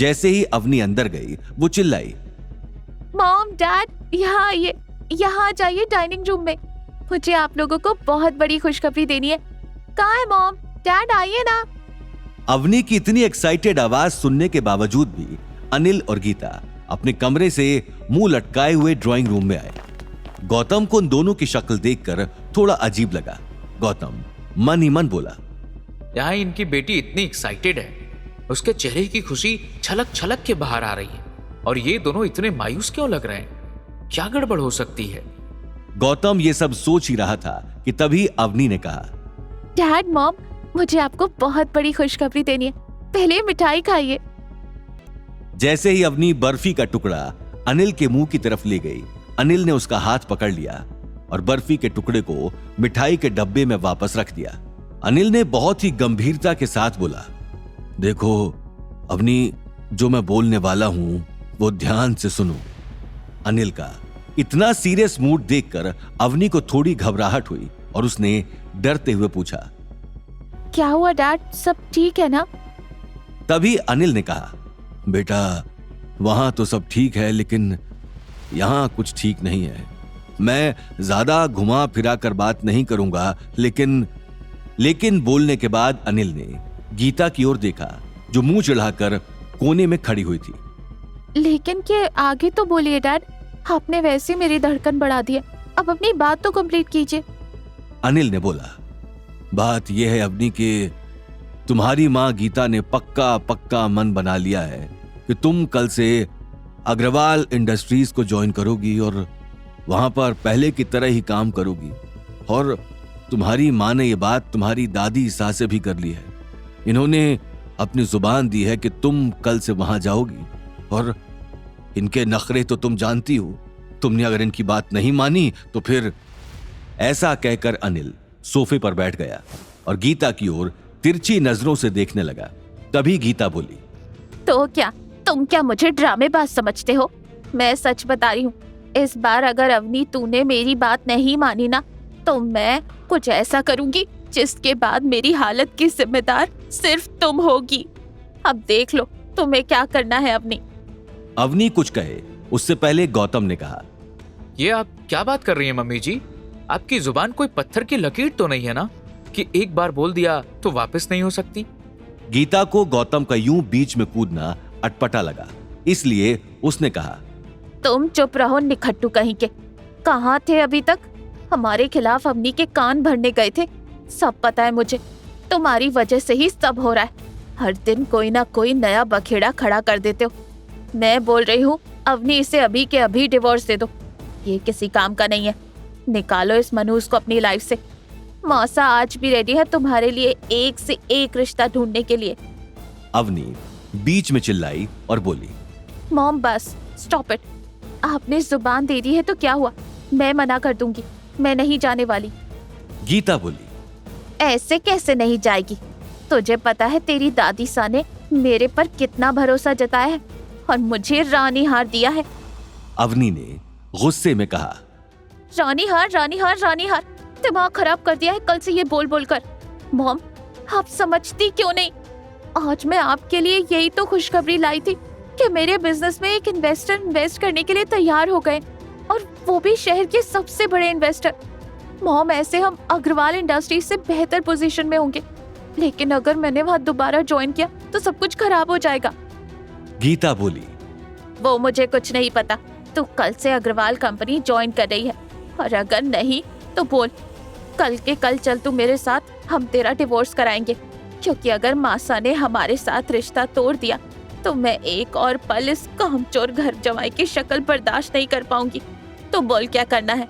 जैसे ही अवनी अंदर गई वो चिल्लाई, मॉम डैड यहाँ आइए, यहाँ आ जाइए डाइनिंग रूम में। मुझे आप लोगों को बहुत बड़ी खुशखबरी देनी है। कहाँ है मॉम डैड, आइए ना। अवनी की इतनी एक्साइटेड आवाज सुनने के बावजूद भी अनिल और गीता अपने कमरे से मुंह लटकाए हुए ड्राइंग रूम में आए। गौतम को उन दोनों की शक्ल देखकर थोड़ा अजीब लगा। गौतम मन ही मन बोला, यहाँ इनकी बेटी इतनी एक्साइटेड है, उसके चेहरे की खुशी छलक छलक के बाहर आ रही है, और ये दोनों इतने मायूस क्यों लग रहे हैं? क्या गड़बड़ हो सकती है? गौतम ये सब सोच ही रहा था कि तभी अवनी ने कहा, डैड मॉम, मुझे आपको बहुत बड़ी खुशखबरी देनी है, पहले मिठाई खाइए। जैसे ही अवनी बर्फी का टुकड़ा अनिल के मुंह की तरफ ले गई, अनिल ने उसका हाथ पकड़ लिया और बर्फी के टुकड़े को मिठाई के डब्बे में वापस रख दिया। अनिल ने बहुत ही गंभीरता के साथ बोला, देखो अवनी, जो मैं बोलने वाला हूं वो ध्यान से सुनो। अनिल का इतना सीरियस मूड देखकर अवनी को थोड़ी घबराहट हुई और उसने डरते हुए पूछा, क्या हुआ डैड, सब ठीक है ना? तभी अनिल ने कहा, बेटा वहां तो सब ठीक है, लेकिन यहां कुछ ठीक नहीं है। मैं ज्यादा घुमा फिरा कर बात नहीं करूंगा, लेकिन बोलने के बाद अनिल ने गीता की ओर देखा जो मुंह चढ़ाकर कोने में खड़ी हुई थी। लेकिन के आगे तो बोलिए डैड, आपने वैसे मेरी धड़कन बढ़ा दी है, अब अपनी बात तो कंप्लीट कीजिए। अनिल ने बोला, बात यह है अवनी कि तुम्हारी माँ गीता ने पक्का मन बना लिया है कि तुम कल से अग्रवाल इंडस्ट्रीज को ज्वाइन करोगी और वहां पर पहले की तरह ही काम करोगी। और तुम्हारी माँ ने यह बात तुम्हारी दादी सा से भी कर ली है। इन्होंने अपनी जुबान दी है कि तुम कल से वहां जाओगी, और इनके नखरे तो तुम जानती हो। तुमने अगर इनकी बात नहीं मानी तो फिर। ऐसा कहकर अनिल सोफे पर बैठ गया और गीता की ओर तिरछी नजरों से देखने लगा। तभी गीता बोली, तो क्या तुम क्या मुझे ड्रामेबाज समझते हो? मैं सच बता रही हूँ, इस बार अगर अवनी तूने मेरी बात नहीं मानी ना, तो मैं कुछ ऐसा करूंगी जिसके बाद मेरी हालत की जिम्मेदार सिर्फ तुम होगी। अब देख लो तुम्हें क्या करना है। अवनी कुछ कहे उससे पहले गौतम ने कहा, ये आप क्या बात कर रही हैं मम्मी जी? आपकी जुबान कोई पत्थर की लकीर तो नहीं है ना कि एक बार बोल दिया तो वापस नहीं हो सकती? गीता को गौतम का यूं बीच में कूदना अटपटा लगा, इसलिए उसने कहा, तुम चुप रहो निखट्टू कहीं के। कहाँ थे अभी तक? हमारे खिलाफ अवनी के कान भरने गए थे। सब पता है मुझे, तुम्हारी वजह से ही सब हो रहा है। हर दिन कोई ना कोई नया बखेड़ा खड़ा कर देते हो। मैं बोल रही हूँ अवनी इसे अभी के अभी डिवोर्स दे दो, ये किसी काम का नहीं है। निकालो इस मनूस को अपनी लाइफ से। मौसा आज भी रेडी है तुम्हारे लिए एक से एक रिश्ता ढूंढने के लिए। अवनी बीच में चिल्लाई और बोली, मॉम बस स्टॉप इट। आपने जुबान दे दी है तो क्या हुआ? मैं मना कर दूंगी, मैं नहीं जाने वाली। गीता बोली, ऐसे कैसे नहीं जाएगी? तुझे पता है तेरी दादी सा ने मेरे पर कितना भरोसा जताया है और मुझे रानी हार दिया है। अवनी ने गुस्से में कहा, रानी हार, दिमाग खराब कर दिया है कल से ये बोल बोल कर। मॉम आप समझती क्यों नहीं? आज मैं आपके लिए यही तो खुशखबरी लाई थी कि मेरे बिजनेस में एक इन्वेस्टर इन्वेस्ट करने के लिए तैयार हो गए, और वो भी शहर के सबसे बड़े इन्वेस्टर। मॉम ऐसे हम अग्रवाल इंडस्ट्रीज से बेहतर पोजीशन में होंगे, लेकिन अगर मैंने वहाँ दोबारा ज्वाइन किया तो सब कुछ खराब हो जाएगा। गीता बोली, वो मुझे कुछ नहीं पता। तू कल से अग्रवाल कंपनी ज्वाइन कर रही है, और अगर नहीं तो बोल, कल के कल चल तू मेरे साथ, हम तेरा डिवोर्स कराएंगे। क्योंकि अगर मासा ने हमारे साथ रिश्ता तोड़ दिया तो मैं एक और पल इस कामचोर घर जमाई की शक्ल बर्दाश्त नहीं कर पाऊंगी। तो बोल क्या करना है?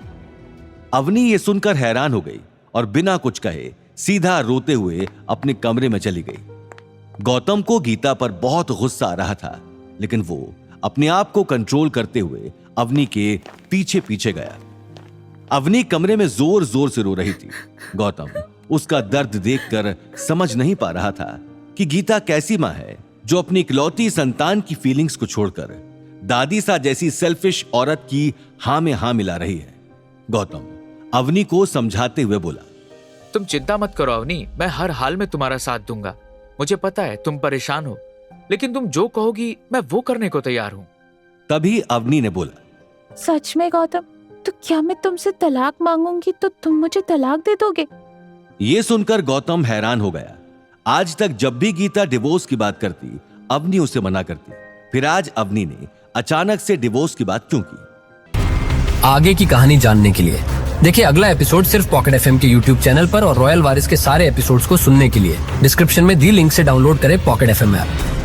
अवनी ये सुनकर हैरान हो गई और बिना कुछ कहे सीधा रोते हुए अपने कमरे में चली गई। गौतम को गीता पर बहुत गुस्सा आ रहा था, लेकिन वो अपने आप को कंट्रोल करते हुए अवनी के पीछे पीछे गया। अवनी कमरे में जोर जोर से रो रही थी। गौतम उसका दर्द देखकर समझ नहीं पा रहा था कि गीता कैसी मां है जो अपनी इकलौती संतान की फीलिंग्स को छोड़कर दादी सा जैसी सेल्फिश औरत की हां में हां मिला रही है। गौतम अवनी को समझाते हुए बोला, तुम चिंता मत करो अवनी, मैं हर हाल में तुम्हारा साथ दूंगा। मुझे पता है तुम परेशान हो, लेकिन तुम जो कहोगी मैं वो करने को तैयार हूं। तभी अवनी ने बोला, सच में गौतम, तो क्या मैं तुमसे तलाक मांगूंगी तो तुम मुझे तलाक दे दोगे? ये सुनकर गौतम हैरान हो गया। आज तक जब भी गीता डिवोर्स की बात करती, अवनी उसे मना करती। फिर आज अवनी ने अचानक से डिवोर्स की बात क्यों की? आगे की कहानी जानने के लिए देखिए अगला एपिसोड सिर्फ पॉकेट एफएम के यूट्यूब चैनल पर और रॉयल वारिस के सारे एपिसोड्स को सुनने के लिए डिस्क्रिप्शन में दी लिंक से डाउनलोड करें पॉकेट एफएम ऐप।